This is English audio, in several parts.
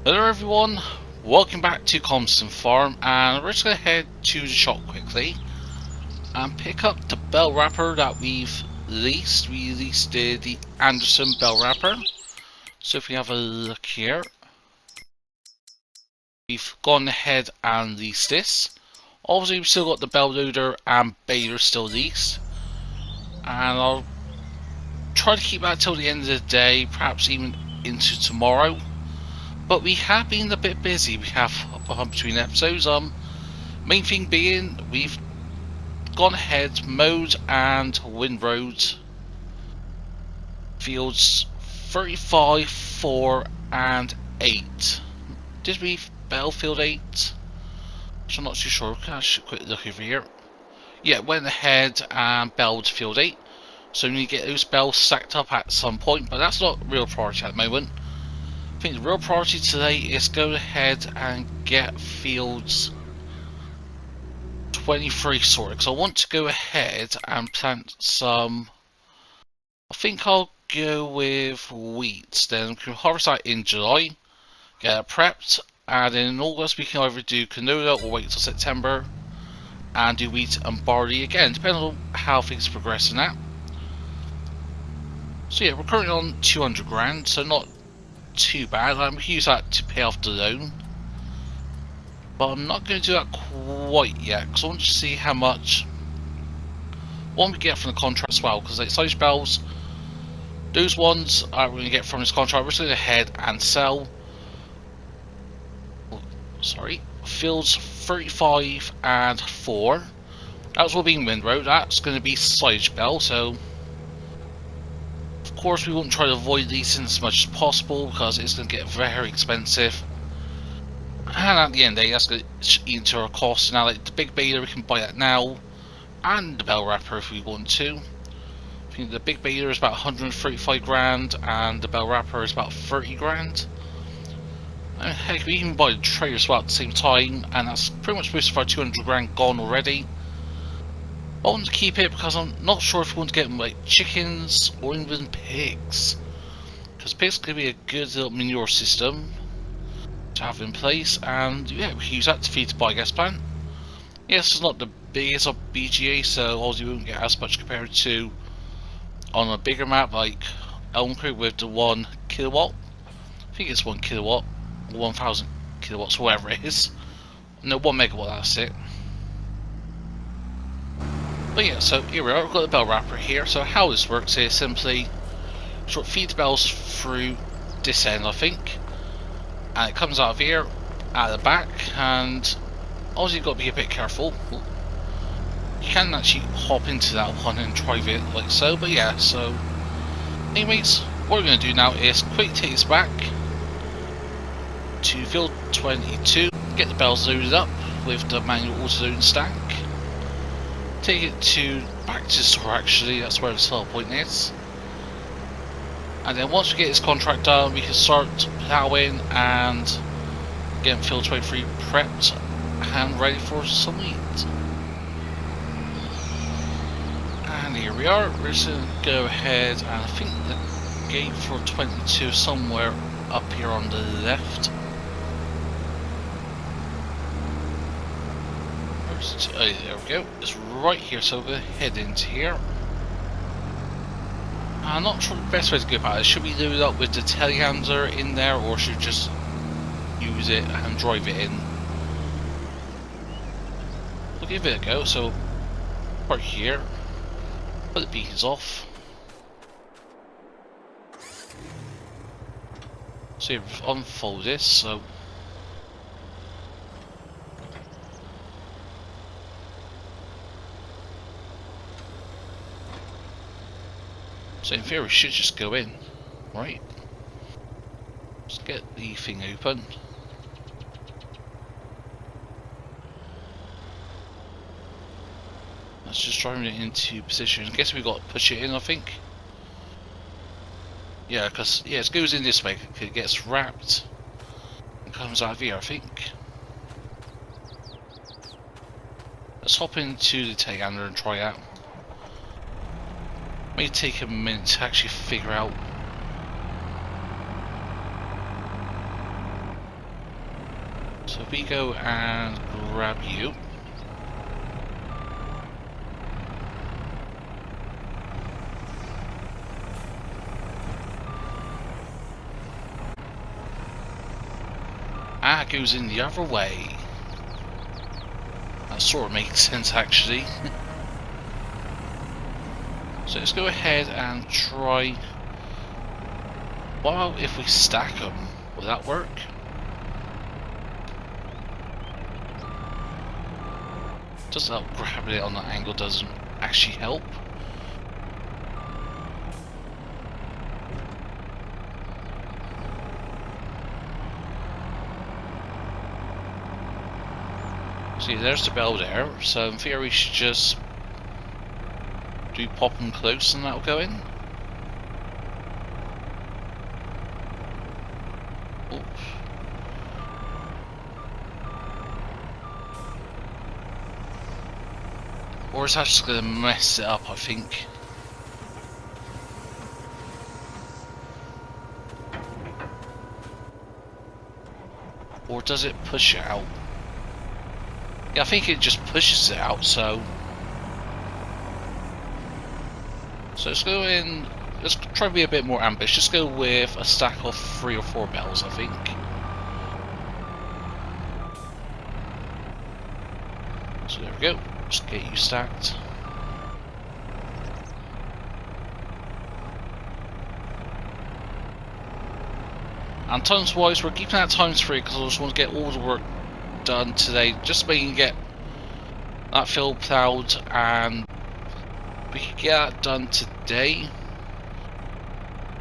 Hello everyone, welcome back to Calmsden Farm, and we're just going to head to the shop quickly and pick up the bell wrapper that we've leased. We leased the Anderson bell wrapper. So if we have a look here, we've gone ahead and leased this. Obviously we've still got the bell loader and baler still leased, and I'll try to keep that till the end of the day, perhaps even into tomorrow. But we have been a bit busy. We have between episodes. Main thing being we've gone ahead, mowed and windrowed fields 35, 4 and 8. Did we bell field 8? I'm not too sure. I should quickly look over here. Yeah, went ahead and belled field 8. So we need to get those bells stacked up at some point, but that's not real priority at the moment. I think the real priority today is go ahead and get fields 23 sorted, because I want to go ahead and plant some. I think I'll go with wheat, then we can harvest that in July, get it prepped, and then in August we can either do canola or wait till September and do wheat and barley again, depending on how things progress in that. So yeah, we're currently on 200 grand, so not too bad. We can use that to pay off the loan, but I'm not going to do that quite yet because I want to see how much one we get from the contract as well, because like silage bells, those ones we're going to get from this contract. We're just going to head and sell fields 35 and 4. That's all being windrow. That's going to be silage bell, so of course we won't try to avoid leasing as much as possible because it's going to get very expensive, and at the end of the day that's going to eat into our costs. Now like the big baler, we can buy that now, and the bell wrapper if we want to. I think the big baler is about 135 grand and the bell wrapper is about 30 grand. And heck, we even buy the tray as well at the same time, and that's pretty much most of our 200 grand gone already. I want to keep it because I'm not sure if we want to get like chickens or even pigs, because pigs could be a good little manure system to have in place, and yeah, we can use that to feed the biogas plant. Yes, it's not the biggest of BGA, so obviously we won't get as much compared to on a bigger map like Elm Creek with the 1 kilowatt. I think it's 1 kilowatt, 1000 kilowatts, whatever it is. No, 1 megawatt, that's it. But yeah, so here we are, we've got the bell wrapper here. So how this works is simply feed the bells through this end, I think, and it comes out of here at the back, and obviously you've got to be a bit careful. You can actually hop into that one and drive it like so, but yeah, so anyways, what we're going to do now is quick take this back to field 22, get the bells loaded up with the manual auto loading stack, take it back to the store. Actually, that's where the sell point is, and then once we get this contract done we can start ploughing and getting field 23 prepped and ready for some wheat. And here we are, we're just going to go ahead, and I think the gate for 22 is somewhere up here on the left. Oh, there we go, it's right here, so we'll head into here. I'm not sure the best way to go about it. Should we load it up with the telehandler in there, or should we just use it and drive it in? We'll give it a go. So right here, put the beacons off. So you unfold this, so in theory we should just go in, right? Let's get the thing open. Let's just drive it into position. I guess we got to push it in, I think. Yeah, because yeah, it goes in this way. It gets wrapped and comes out of here, I think. Let's hop into the telehandler and try out. May take a minute to actually figure out So if we go and grab you. Ah, it goes in the other way. That sort of makes sense actually. So let's go ahead and try. Well, if we stack them, will that work? Doesn't help. Grabbing it on that angle doesn't actually help. See, there's the bell there, so in theory we should just do pop them close and that'll go in. Oops. Or is that just going to mess it up, I think. Or does it push it out? Yeah, I think it just pushes it out, so let's go in, let's try to be a bit more ambitious. Let's go with a stack of 3 or 4 bells, I think. So there we go, just get you stacked. And times wise, we're keeping that times 3 because I just want to get all the work done today, just so we can get that field ploughed, and we can get that done today.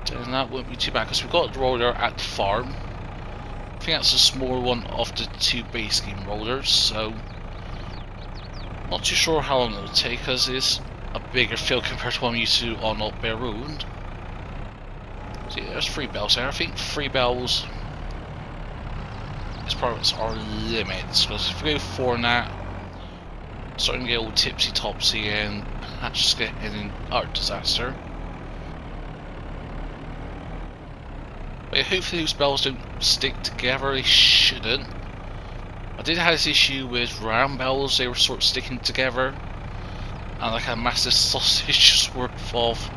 Then that won't be too bad because we've got the roller at the farm. I think that's a smaller one of the 2 base game rollers, so not too sure how long it will take because it's a bigger field compared to what I'm used to on Old Bear Road. See, there's 3 bells there. I think 3 bells is probably our limits, because if we go 4 on that, starting to get all tipsy topsy and that's just getting an utter disaster. But hopefully those bells don't stick together. They shouldn't. I did have this issue with round bells, they were sort of sticking together, and like a massive sausage worth of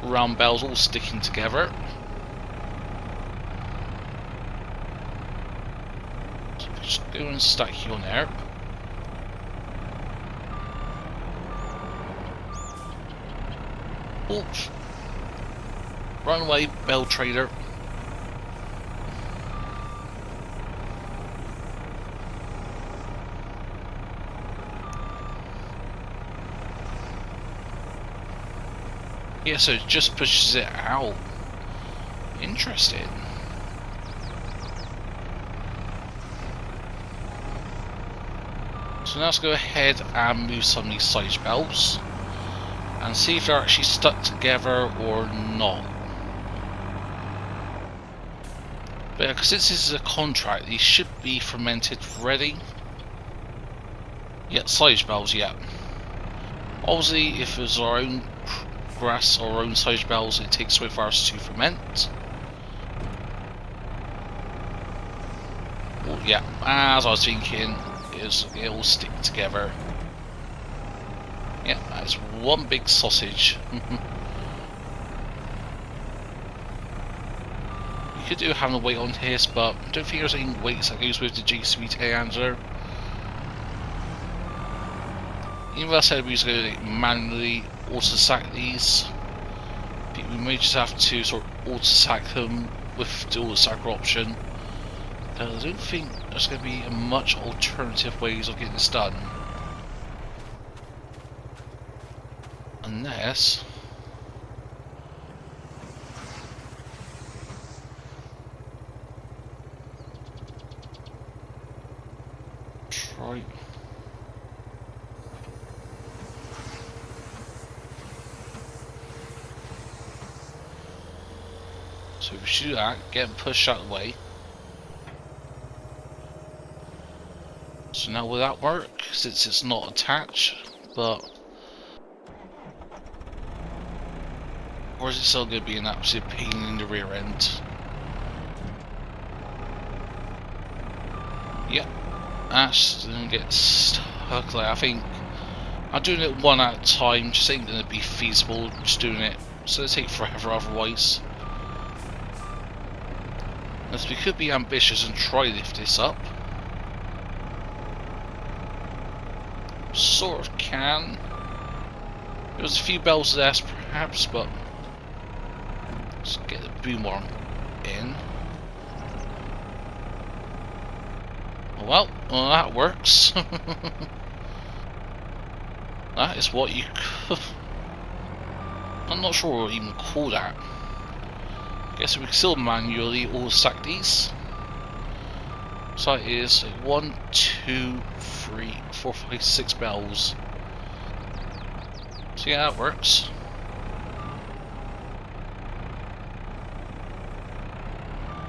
round bells all sticking together. So just go and stack you on there. Oops. Run away, bell trader. Yeah, so it just pushes it out. Interesting. So now let's go ahead and move some of these silage belts and see if they're actually stuck together or not. But because since this is a contract, these should be fermented ready. Yeah, silage bells, yeah. Obviously, if it's our own grass or our own silage bells, it takes way for us to ferment. Oh, yeah, as I was thinking, it will stick together. Yeah, that's one big sausage. You could do having a weight on his, but I don't think there's any weights that goes with the JCB telehandler. Even though I said we was going to manually auto-sack these, I think we may just have to sort of auto-sack them with the auto-sacker option. I don't think there's going to be much alternative ways of getting this done. Unless... try... So we should do that, get them pushed out of the way. So now will that work, since it's not attached, but... or is it still going to be an absolute pain in the rear end? Yep, that's gonna get stuck there. I think I'm doing it one at a time, just ain't gonna be feasible just doing it. It's gonna take forever otherwise. As we could be ambitious and try to lift this up. Sort of can. There's a few bells there perhaps, but let's get the boom arm in. Well, that works. That is what you could... I'm not sure what you even call that. Guess we can still manually all stack these. So it is 1, 2, 3, 4, 5, 6 bells. So yeah, that works.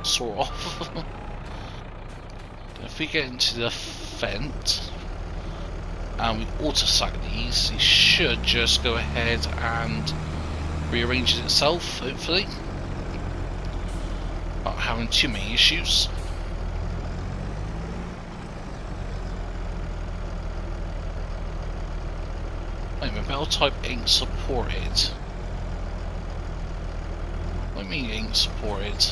Sort of. If we get into the fence and we auto stack these, it should just go ahead and rearrange it itself, hopefully. Not having too many issues. Wait, my bell type ain't supported. What do you mean it ain't supported?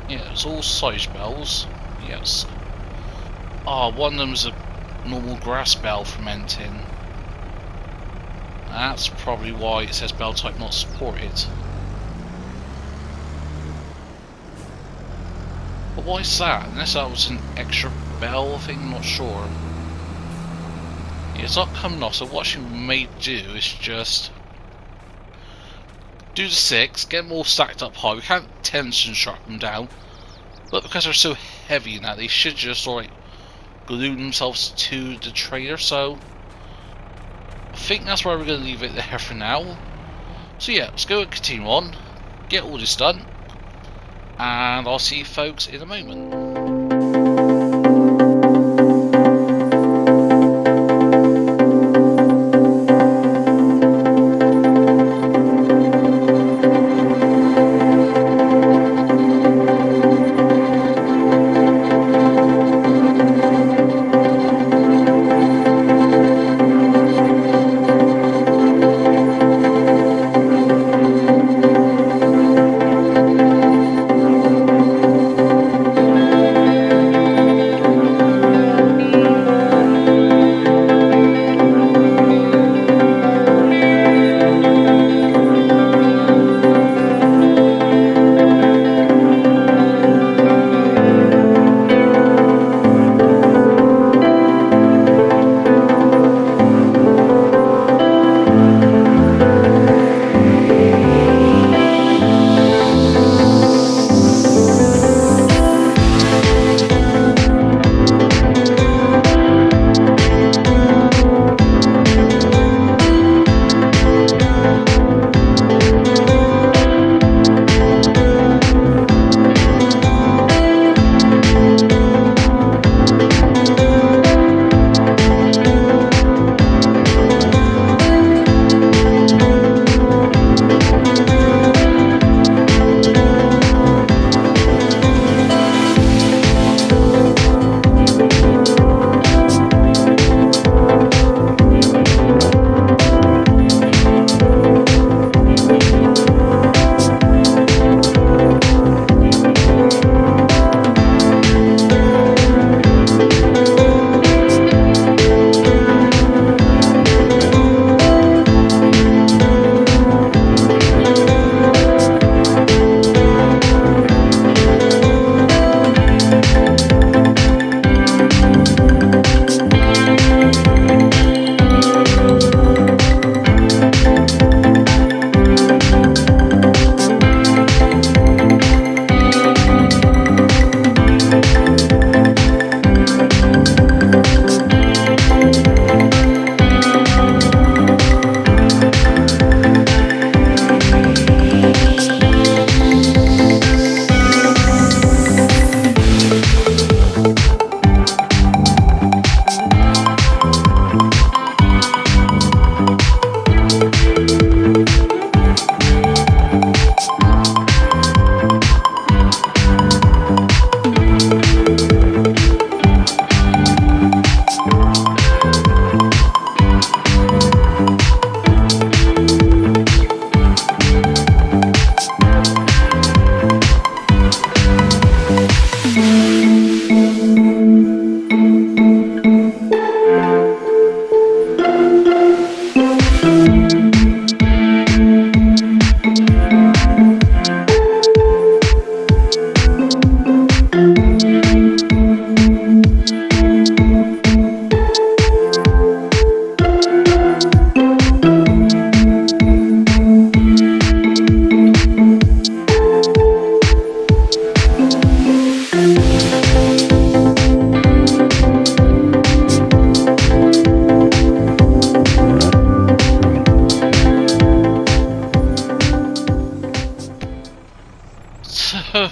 Yeah, it's all silage bells. Yes. Ah, one of them's a normal grass bell fermenting. That's probably why it says bell type not supported. But why is that? Unless that was an extra bell thing, I'm not sure. Yeah, it's not coming off, so what you may do is just do the 6, get them all stacked up high. We can't tension sharpen them down, but because they're so heavy now, they should just like glue themselves to the trailer. So I think that's where we're going to leave it there for now. So yeah, let's go and continue on, get all this done, and I'll see you folks in a moment.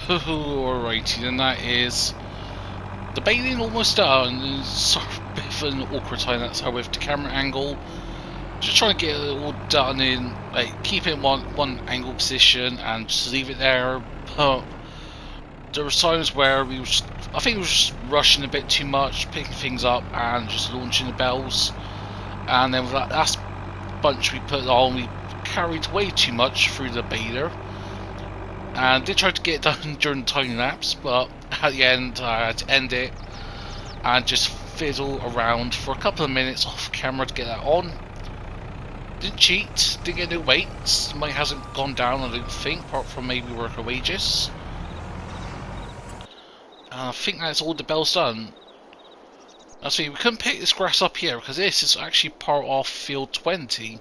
Alrighty, then that is the baling almost done. It's sort of a bit of an awkward time, that's how with the camera angle. Just trying to get it all done in, like, keep it in one angle position and just leave it there. But there were times where I think we were just rushing a bit too much, picking things up and just launching the bells. And then with that last bunch we put on, we carried way too much through the baler. And did try to get it done during the time lapse, but at the end I had to end it and just fiddle around for a couple of minutes off camera to get that on. Didn't cheat, didn't get no weights, money hasn't gone down I don't think, apart from maybe worker wages. I think that's all the bells done. I see, we couldn't pick this grass up here because this is actually part of field 20.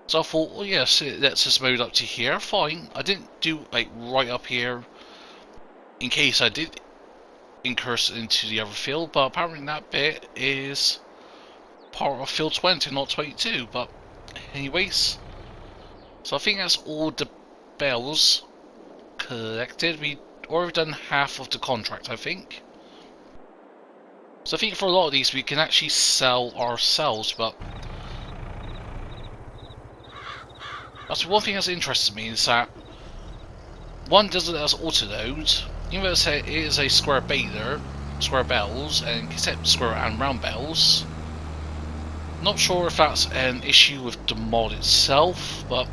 So I thought, well yes, let's just move it up to here, fine. I didn't do like right up here in case I did incurse into the other field, but apparently that bit is part of field 20, not 22, but anyways. So I think that's all the bells collected. We already done half of the contract, I think. So I think for a lot of these we can actually sell ourselves, but that's one thing that's interested me is that one does it as auto load, even though it is a square baler, square bells, and except square and round bells. Not sure if that's an issue with the mod itself, but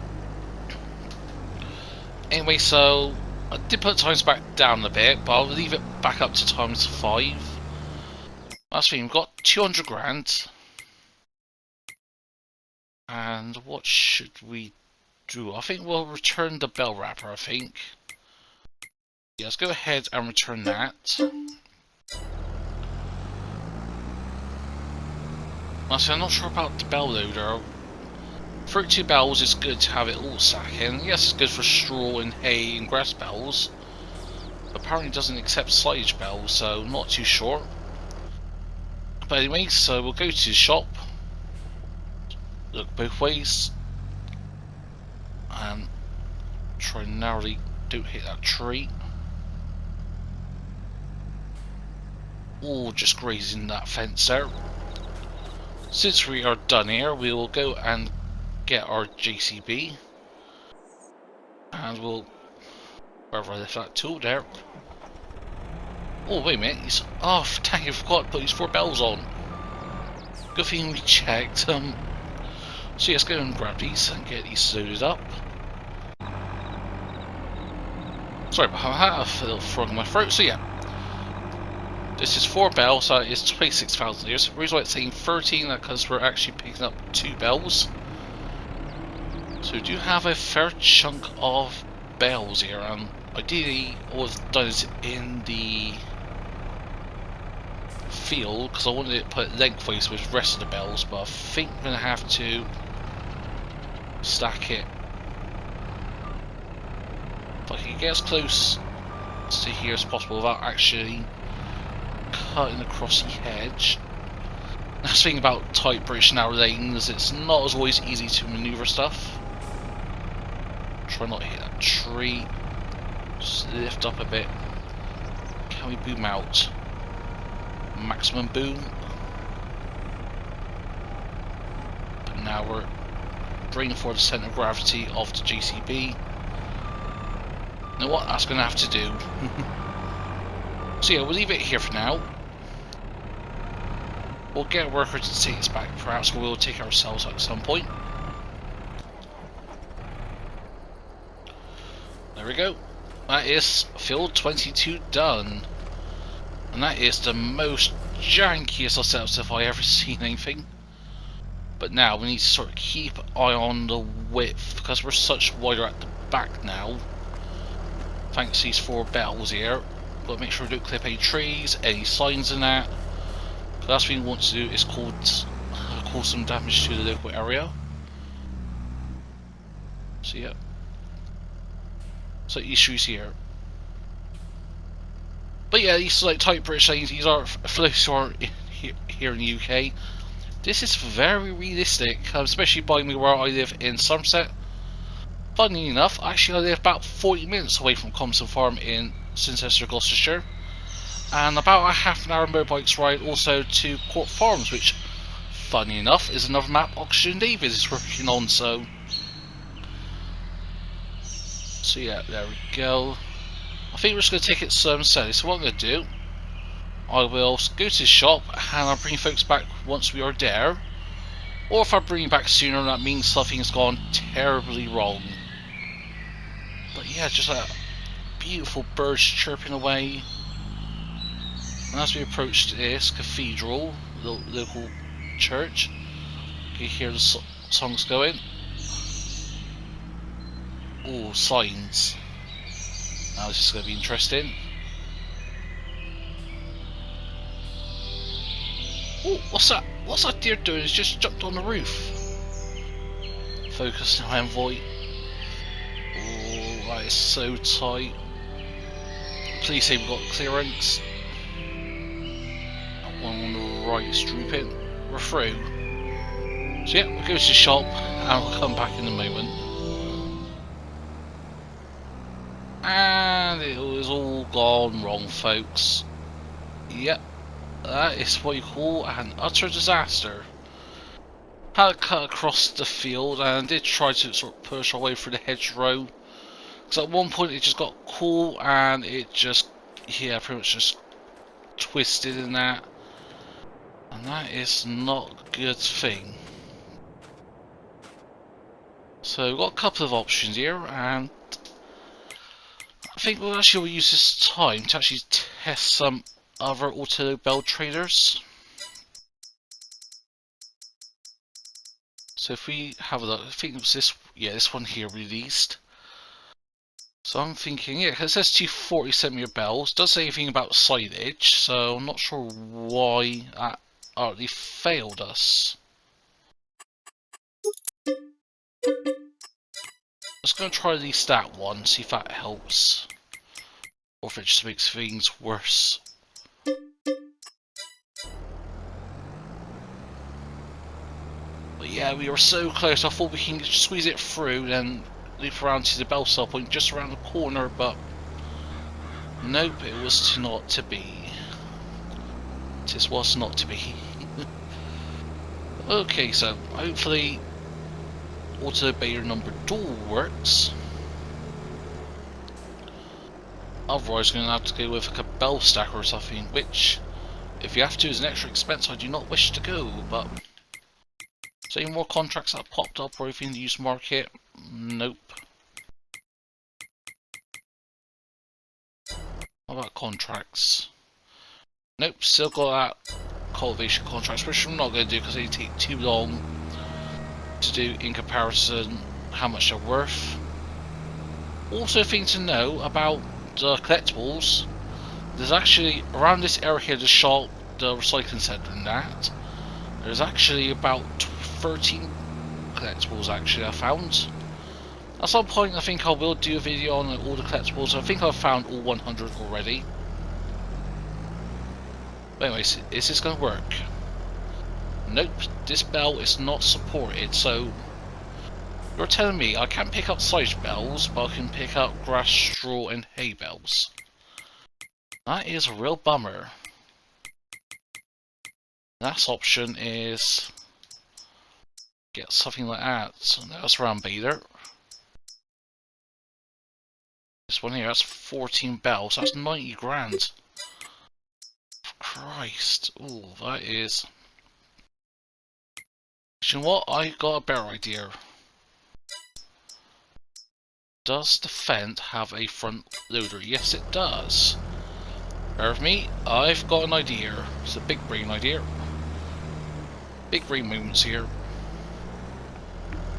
anyway, so I did put times back down a bit, but I'll leave it back up to times 5. That's the thing, we've got 200 grand. And what should we do? I think we'll return the bell wrapper, I think. Yeah, let's go ahead and return that. Honestly, I'm not sure about the bell loader. 32 bells is good to have it all stacking. Yes, it's good for straw and hay and grass bells. Apparently it doesn't accept silage bells, so not too sure. But anyway, so we'll go to the shop. Look both ways. And try and narrowly don't hit that tree. Or just grazing that fence there. Since we are done here, we will go and get our JCB. And we'll... wherever I left that tool there. Oh, wait a minute. Oh, dang, I forgot to put these 4 bells on. Good thing we checked. So let's go and grab these and get these loaded up. Sorry about that, I have a little frog in my throat. So yeah, this is 4 bells, so it's 26,000 years. The reason why it's saying 13 is because we're actually picking up 2 bells. So we do have a fair chunk of bells here, and ideally all I've done is in the field because I wanted to put lengthways with the rest of the bells, but I think I'm going to have to stack it. If I can get as close to here as possible without actually cutting across the hedge. That's the thing about tight British narrow lanes, it's not as always easy to manoeuvre stuff. Try not to hit that tree. Just lift up a bit. Can we boom out? Maximum boom. But now we're bringing forward the centre of gravity of the JCB. You know what? That's going to have to do. So yeah, we'll leave it here for now. We'll get a worker to take us back. Perhaps we'll take ourselves at some point. There we go. That is field 22 done. And that is the most jankiest of setups if I ever seen anything. But now we need to sort of keep an eye on the width because we're such wider at the back now. Thanks to these 4 bells here. Got to make sure we don't clip any trees, any signs in that. The last thing we want to do is cause some damage to the local area. So yeah. So issues here. But yeah, these like tight British lanes, these are flows here in the UK. This is very realistic, especially by me where I live in Somerset. If funny enough, actually I live about 40 minutes away from Calmsden Farm in Cirencester, Gloucestershire, and about a half an hour motorbikes ride also to Court Farms, which, funny enough, is another map OxygenDavid is working on. So yeah, there we go. I think we're just going to take it slow and steady. So what I'm going to do, I will go to the shop and I'll bring folks back once we are there. Or if I bring you back sooner, that means something's gone terribly wrong. But yeah, just a beautiful birds chirping away. And as we approach this cathedral, the local church, you can hear the songs going. Oh, signs. Now this is going to be interesting. Oh, what's that? What's that deer doing? It's just jumped on the roof. Focus now, Envoy. Oh, that is so tight. Please say we've got clearance. That one on the right is drooping. We're through. So yeah, we'll go to the shop and we'll come back in a moment. And it was all gone wrong, folks. Yep, that is what you call an utter disaster. Had to cut across the field and did try to sort of push our way through the hedgerow. Because at one point it just got cool and it just, yeah, pretty much just twisted in that. And that is not a good thing. So we've got a couple of options here, and I think we'll use this time to actually test some other auto bell traders. So if we have a look, I think it was this, yeah, this one here released. So I'm thinking, yeah, because it says 240 centimeter bells, does say anything about silage, so I'm not sure why that utterly failed us. Just going to try at least that one, see if that helps, or if it just makes things worse. But yeah, we were so close. I thought we can squeeze it through, then loop around to the bell cell point just around the corner, but nope, it was not to be. This was not to be. Okay, so hopefully auto baler number 2 works. Otherwise, we're going to have to go with like a bell stacker or something, which, if you have to, is an extra expense I do not wish to go. But is there any more contracts that popped up or anything in the used market? Nope. What about contracts? Nope, still got that cultivation contracts, which I'm not going to do because they take too long to do in comparison how much they're worth. Also, a thing to know about the collectibles, there's actually around this area here, the shop, the recycling centre and that, there's actually about 13 collectibles actually I found. At some point I think I will do a video on all the collectibles. I think I've found all 100 already. But anyways, is this going to work? Nope, this bell is not supported, so you're telling me I can't pick up silage bells, but I can pick up grass, straw and hay bells. That is a real bummer. Last option is get something like that. So that's round baler. This one here, that's 14 bells, that's 90 grand. Christ, ooh, that is... You know what, I got a better idea. Does the Fendt have a front loader? Yes it does. Bear with me, I've got an idea. It's a big brain idea. Big brain movements here.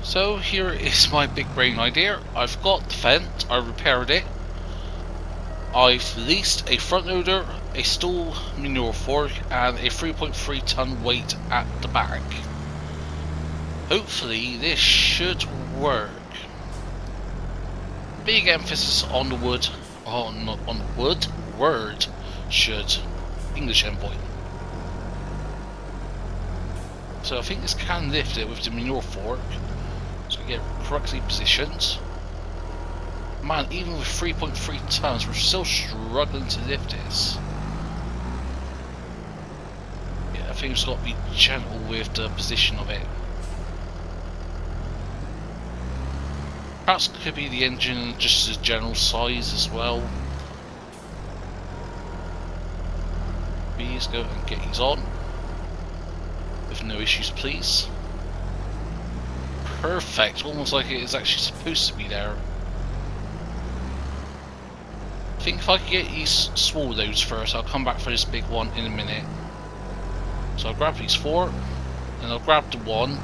So here is my big brain idea. I've got the Fendt, I repaired it. I've leased a front loader, a stool manure fork and a 3.3 ton weight at the back. Hopefully this should work. Big emphasis on the wood, on wood, word, should, English Envoy. So I think this can lift it with the manure fork, so we get it correctly positioned. Man, even with 3.3 tons, we're still struggling to lift this. Yeah, I think we've just got to be gentle with the position of it. Perhaps it could be the engine, just the general size as well. Please go and get these on. With no issues, please. Perfect, almost like it is actually supposed to be there. I think if I could get these small loads first, I'll come back for this big one in a minute. So I'll grab these 4, and I'll grab the 1,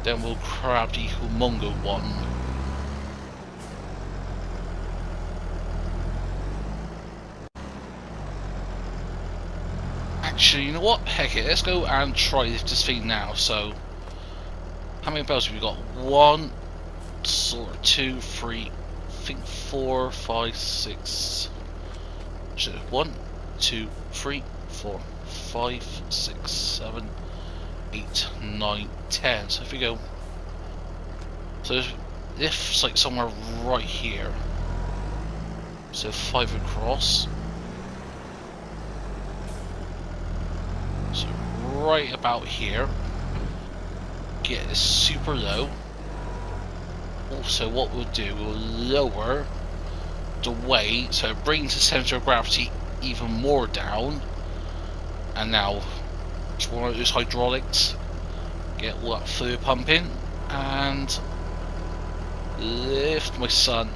then we'll grab the humongo one. Actually, you know what? Heck it, let's go and try this thing now. So, how many bells have we got? 1, sort of 2, 3, I think 4, 5, 6. 1, 2, 3, 4, 5, 6, 7, 8, 9, 10. So if we go, so if like somewhere right here, so 5 across. So right about here, get this super low. Also what we'll do, we'll lower the weight so it brings the center of gravity even more down. And now it's one of those hydraulics, get all that fluid pumping and lift, my son.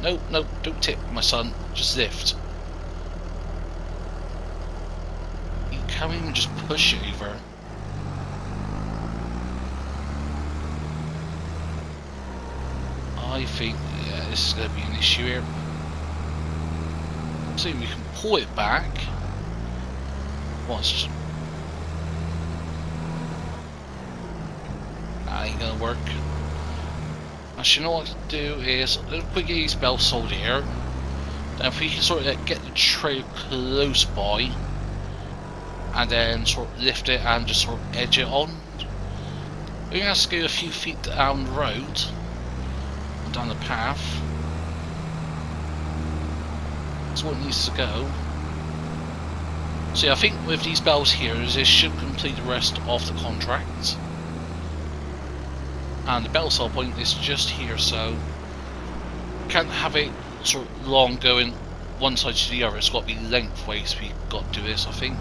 No, no, don't tip, my son, just lift. You can't even just push it over. I think, yeah, this is going to be an issue here. So we can pull it back. Once. That ain't gonna work. Actually, you know what to do is, let's put these belts sold here. Then if we can sort of get the tray close by, and then sort of lift it and just sort of edge it on. We're gonna have to go a few feet down the road, down the path. That's what it needs to go. So yeah, I think with these bells here, this should complete the rest of the contract. And the bell cell point is just here, so can't have it sort of long going one side to the other. It's got to be lengthways. We've got to do this, I think.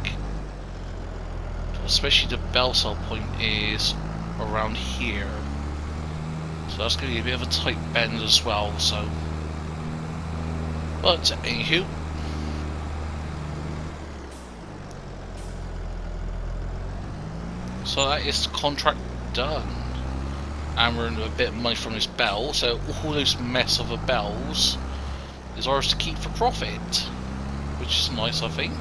Especially the bell cell point is around here, so that's going to be a bit of a tight bend as well. So, but anywho. So that is the contract done, and we're into a bit of money from this bell. So all this mess of the bells is ours to keep for profit, which is nice, I think.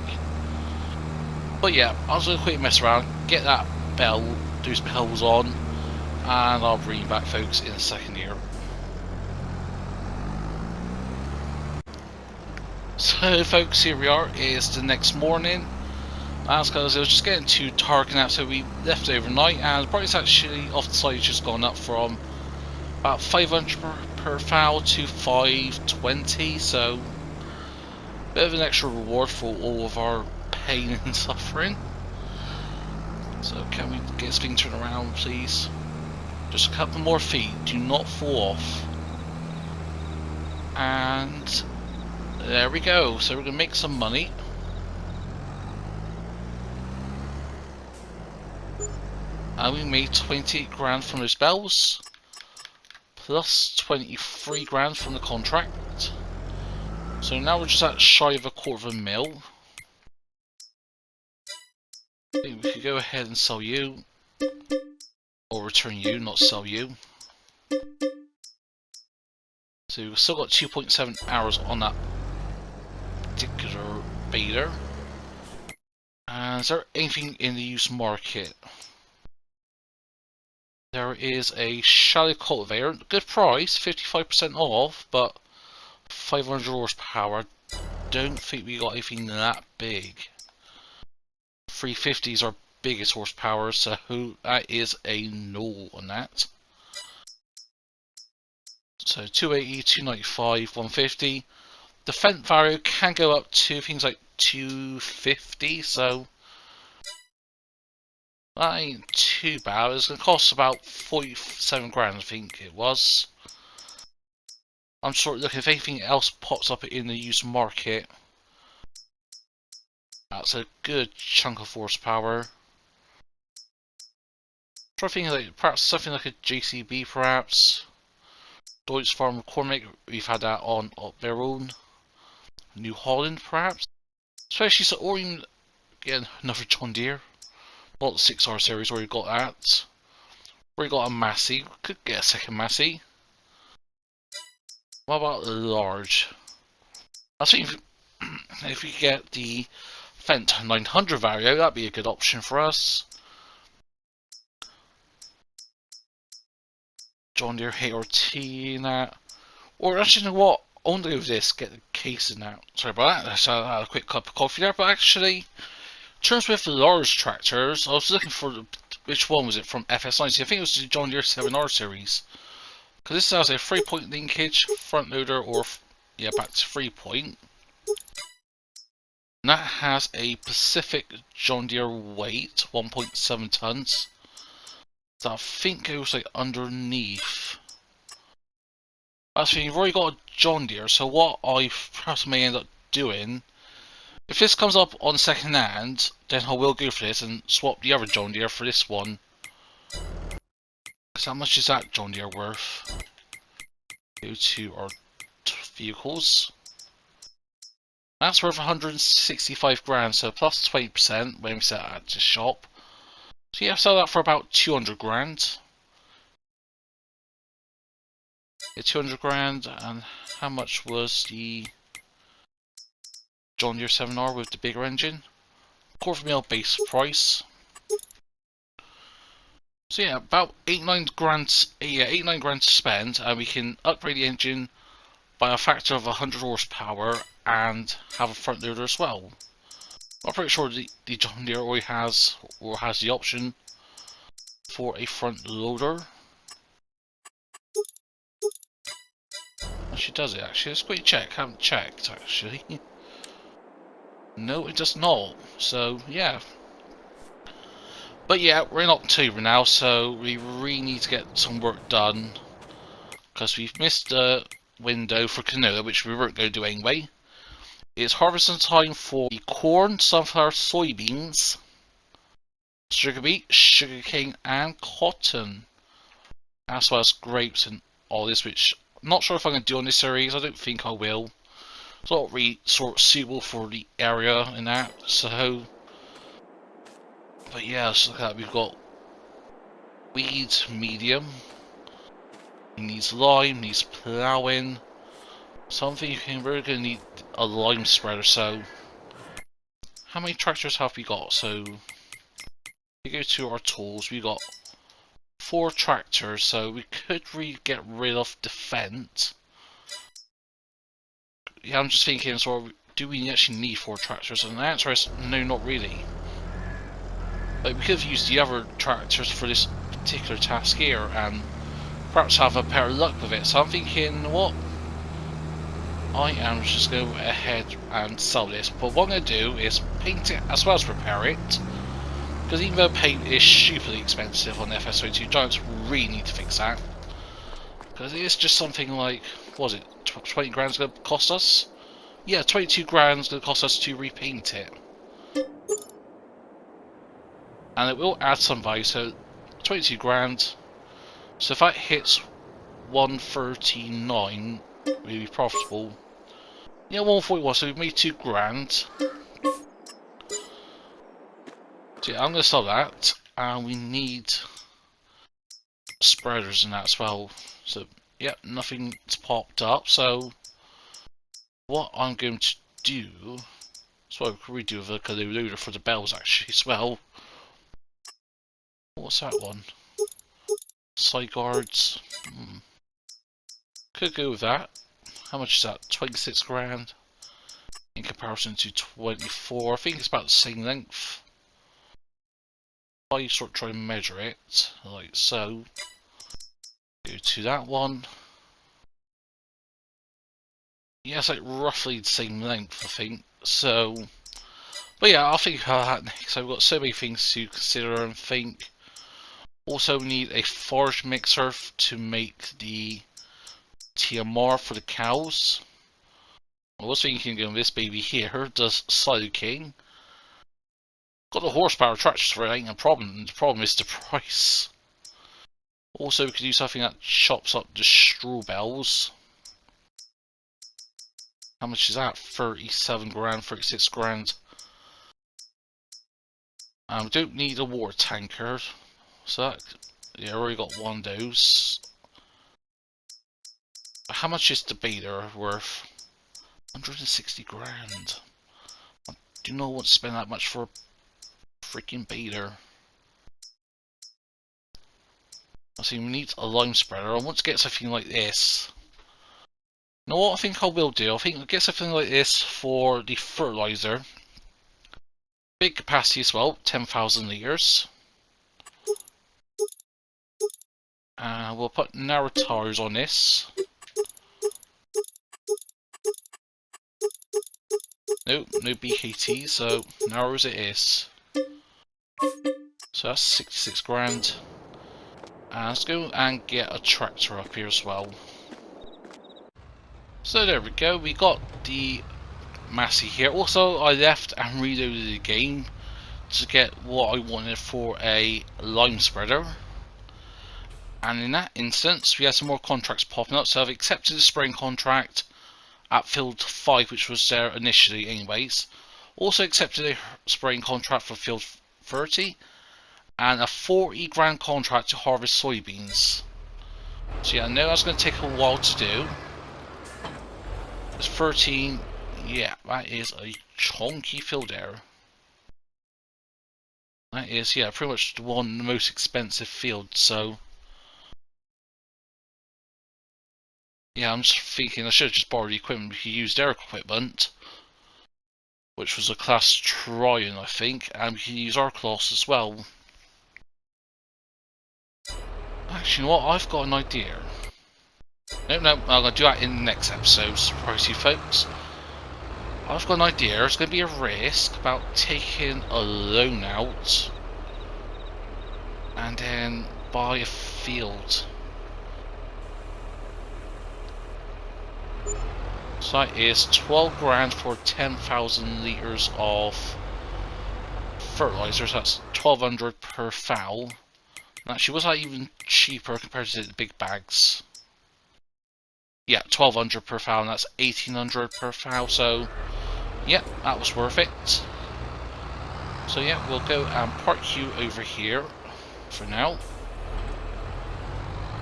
But yeah, I was going to quick mess around, get that bell, those bells on, and I'll bring you back, folks, in a second here. So folks, here we are, it's the next morning. That's because it was just getting too dark now, so we left overnight, and the price actually off the side has just gone up from about 500 per fowl to 520, so a bit of an extra reward for all of our pain and suffering. So can we get this thing turned around, please? Just a couple more feet, do not fall off. And there we go, so we're going to make some money. And we made 28 grand from those bells, plus 23 grand from the contract. So now we're just at shy of $250,000. I think we could go ahead and sell you, or return you, not sell you. So we've still got 2.7 hours on that particular baler. And is there anything in the used market? There is a shallow cultivator, good price, 55% off, but 500 horsepower. Don't think we got anything that big. 350 is our biggest horsepower, so that is a no on that. So 280, 295, 150. The Fent value can go up to things like 250, so that ain't too bad. It's going to cost about 47 grand, I think it was. I'm sort of looking if anything else pops up in the used market. That's a good chunk of horsepower. Try thinking like perhaps something like a JCB, perhaps. Deutsche Farm McCormick, we've had that on their own. New Holland, perhaps. Especially so, or even again another John Deere. Not the 6R series where you got that. Where you got a Massey, could get a second Massey. What about the large? I think if we get the Fent 900 Vario, that'd be a good option for us. John Deere HRT in that. Or actually, you know what? I want to go with this, get the case in that. Sorry about that, I had a quick cup of coffee there, but actually, in terms with the large tractors, I was looking for which one was it from FS90? I think it was the John Deere 7R series. Because this has a 3-point linkage, front loader, or yeah, back to 3-point. And that has a Pacific John Deere weight, 1.7 tons. So I think it was like underneath. Actually, you've already got a John Deere, so what I perhaps may end up doing, if this comes up on second hand, then I will go for this and swap the other John Deere for this one. Because how much is that John Deere worth? Go to our vehicles. That's worth 165 grand, so plus 20% when we sell it at the shop. So yeah, sell that for about 200 grand. Yeah, 200 grand, and how much was the John Deere 7R with the bigger engine? Quarter mil base price. So yeah, about 8-9 grand. Yeah, 8-9 grand to spend, and we can upgrade the engine by a factor of 100 horsepower and have a front loader as well. I'm pretty sure the John Deere already has the option for a front loader. Actually, does it actually? Let's quickly check. I haven't checked actually. No, it does not. So yeah. But yeah, we're in October now, so we really need to get some work done because we've missed the window for canola, which we weren't going to do anyway. It's harvesting time for the corn, sunflower, soybeans, sugar beet, sugar cane, and cotton, as well as grapes and all this, which I'm not sure if I'm going to do on this series. I don't think I will. It's not really sort of suitable for the area in that. So, but yeah, let's look at that. We've got weeds medium. It needs lime, needs ploughing. Something we're going to need a lime spreader. So, how many tractors have we got? So, we go to our tools. We got 4 tractors, so we could really get rid of the Fent. Yeah, I'm just thinking, sort of, do we actually need 4 tractors? And the answer is no, not really. But we could have used the other tractors for this particular task here, and perhaps have a better luck with it. So I'm thinking, what? I am just going to go ahead and sell this. But what I'm going to do is paint it as well as repair it. Because even though paint is stupidly expensive on the FS02, Giants really need to fix that. Because it's just something like, what was it, 20 grand's going to cost us? Yeah, 22 grand's going to cost us to repaint it. And it will add some value, so 22 grand. So if that hits 139, we'll be profitable. Yeah, 141, so we've made 2 grand. So yeah, I'm going to sell that, and we need spreaders in that as well. So yeah, nothing's popped up. So what I'm going to do, so what could we do with a loader for the bells actually as well? What's that one? Side guards. Could go with that. How much is that? 26 grand in comparison to 24. I think it's about the same length. I sort of try and measure it like so. Go to that one. Yeah, it's like roughly the same length, I think. So, but yeah, I'll think about that next. I've got so many things to consider and think. Also, we need a forage mixer to make the TMR for the cows. I was thinking of this baby here, does Silo King. Got the horsepower tractors for it, ain't a problem. The problem is the price. Also, we could do something that chops up the straw bales. How much is that? 37 grand, 36 grand. We don't need a water tanker. So that, yeah, I already got one of those. How much is the beta worth? 160 grand. I do not want to spend that much for a freaking beta. I see we need a lime spreader. I want to get something like this. You know what I think I will do? I think I'll get something like this for the fertilizer. Big capacity as well, 10,000 litres. We'll put narrow tires on this. Nope, no BKT, so narrow as it is. So that's 66 grand. And let's go and get a tractor up here as well. So there we go, we got the Massey here. Also, I left and reloaded the game to get what I wanted for a lime spreader. And in that instance, we had some more contracts popping up. So I've accepted the spraying contract at field 5, which was there initially anyways. Also accepted a spraying contract for field 30. And a 40 grand contract to harvest soybeans. So yeah, I know that's going to take a while to do. It's 13. Yeah, that is a chunky field there. That is, yeah, pretty much the most expensive field, so... Yeah, I'm just thinking I should have just borrowed the equipment. We could use their equipment, which was a class Tryon, I think, and we can use our class as well. Actually, you know what? I've got an idea. No, I'm going to do that in the next episode, surprise you folks. I've got an idea. There's going to be a risk about taking a loan out and then buy a field. So that is 12 grand for 10,000 litres of fertilizer. So that's 1,200 per fowl. And actually, was that even cheaper compared to the big bags? Yeah, 1,200 per fowl, and that's 1,800 per fowl. So, yeah, that was worth it. So yeah, we'll go and park you over here for now.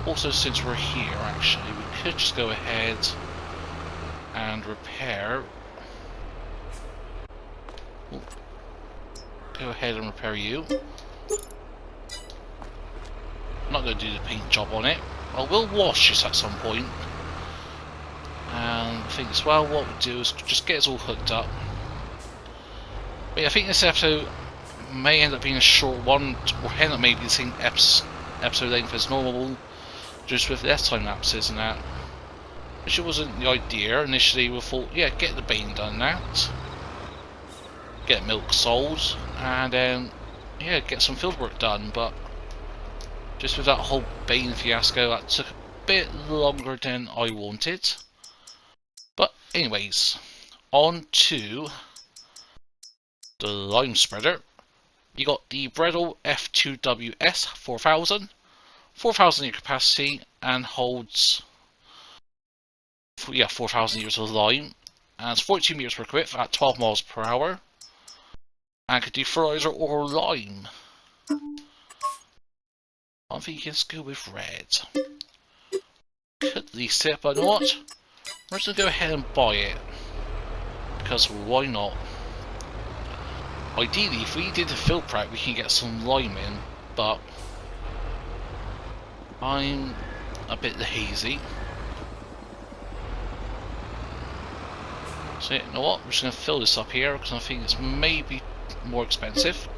Also, since we're here, actually, we could just go ahead and repair. Ooh. Go ahead and repair you. I'm not going to do the paint job on it. I will wash this at some point. And I think as well, what we'll do is just get us all hooked up. But yeah, I think this episode may end up being a short one, or end up maybe the same episode length as normal, just with less time lapses and that. Which wasn't the idea. Initially we thought, yeah, get the bean done now, get milk sold, and then yeah, get some field work done. But just with that whole bean fiasco, that took a bit longer than I wanted. But anyways, on to the lime spreader. You got the Bredel F2WS 4000, 4,000 litre capacity, and holds 4,000 litres of lime, and it's 42 metres per cubit at 12 miles per hour, and could do fertilizer or lime. I'm thinking let's go with red. Could lease it, but you know what? We're just going to go ahead and buy it, because why not? Ideally, if we did the field prep, we can get some lime in, but I'm a bit hazy. So you know what, we're just going to fill this up here because I think it's maybe more expensive.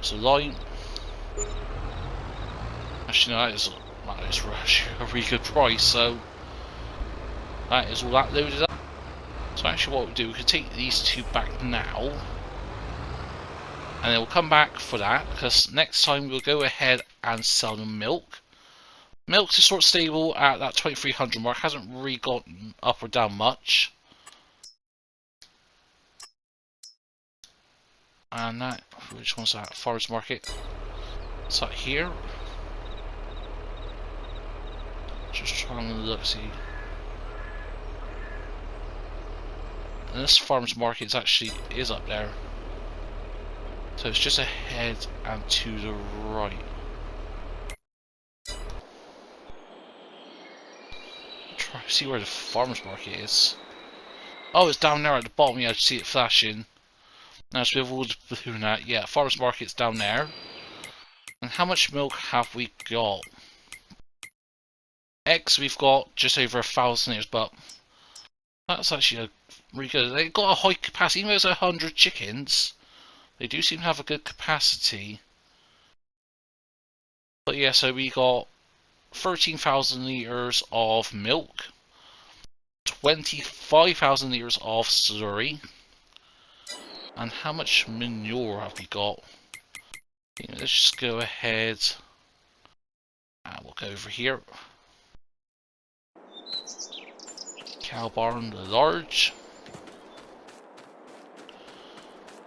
So lime. Actually no, that is a really good price, so That is all that loaded up. So actually what we do, we can take these two back now. And then we'll come back for that, because next time we'll go ahead and sell the milk. Milk is sort of stable at that 2300 mark, hasn't really gone up or down much. And that, which one's that? Farmers Market. It's up here. Just trying to look, see. And this Farmers Market actually is up there. So it's just ahead and to the right. Try to see where the Farmers Market is. Oh, it's down there at the bottom. Yeah, I see it flashing. Now it's with all the balloon at. Yeah, Farmers Market's down there. And how much milk have we got? Eggs, we've got just over 1,000 litres, but that's actually a really good. They've got a high capacity, even though there's 100 chickens. They do seem to have a good capacity. But yeah, so we got 13,000 litres of milk, 25,000 litres of slurry. And how much manure have we got? Let's just go ahead and we'll go over here. Cow barn, the large.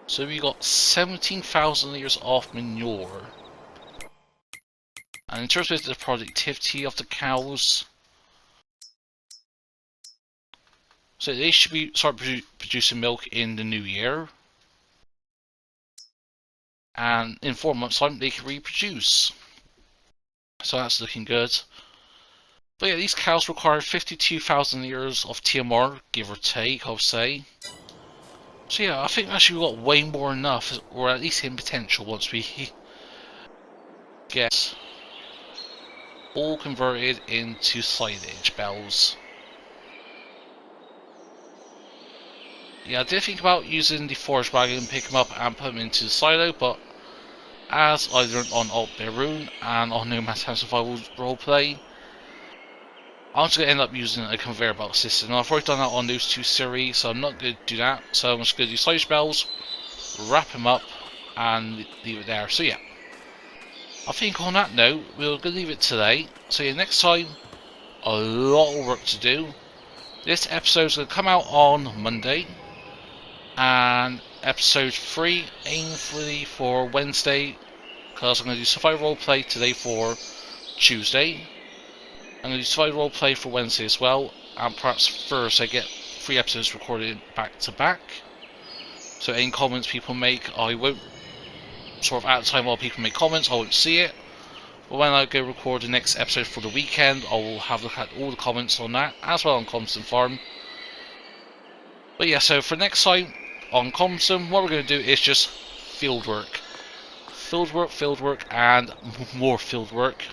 So we got 17,000 litres of manure. And in terms of the productivity of the cows, so they should be producing milk in the new year. And in 4 months' time, they can reproduce. So that's looking good. But yeah, these cows require 52,000 litres of TMR, give or take, I'll say. So yeah, I think actually we've got way more than enough, or at least in potential, once we get all converted into silage bales. Yeah, I did think about using the forage wagon, pick them up and put them into the silo, but as I learned on Alt Beirun and on No Man's Time Survival Roleplay, I'm just going to end up using a conveyor belt system. Now, I've already done that on those two series, so I'm not going to do that. So I'm just going to do silage bales, wrap them up, and leave it there. So yeah, I think on that note, we're going to leave it today. So yeah, next time, a lot of work to do. This episode is going to come out on Monday, and episode 3 aim for Wednesday, because I'm going to do survival roleplay today for Tuesday. I'm going to do survival roleplay for Wednesday as well, and perhaps Thursday get 3 episodes recorded back to back. So any comments people make, I won't, sort of at the time while people make comments, I won't see it. But when I go record the next episode for the weekend, I will have a look at all the comments on that, as well on Calmsden Farm. But yeah, so for next time on Calmsden, what we're going to do is just field work. Field work, and more field work.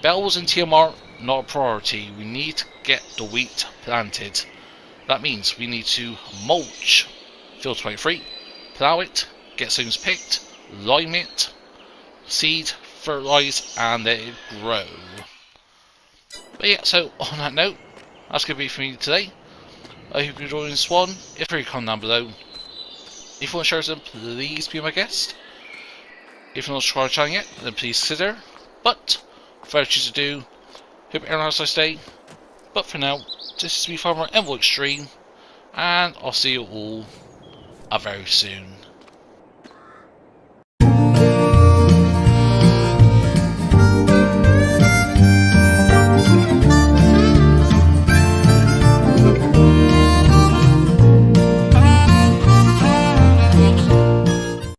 Bales and TMR, not a priority. We need to get the wheat planted. That means we need to mulch field 23, plough it, get stones picked, lime it, seed, fertilise, and let it grow. But yeah, so on that note, that's going to be for me today. I hope you're enjoying this one. If you're comment down below. If you want to share them, please be my guest. If you're not subscribed to the channel yet, then please consider. But without much to do, hope everyone has a nice day. But for now, this is me, Farmer EnvoyXtreme, and I'll see you all very soon.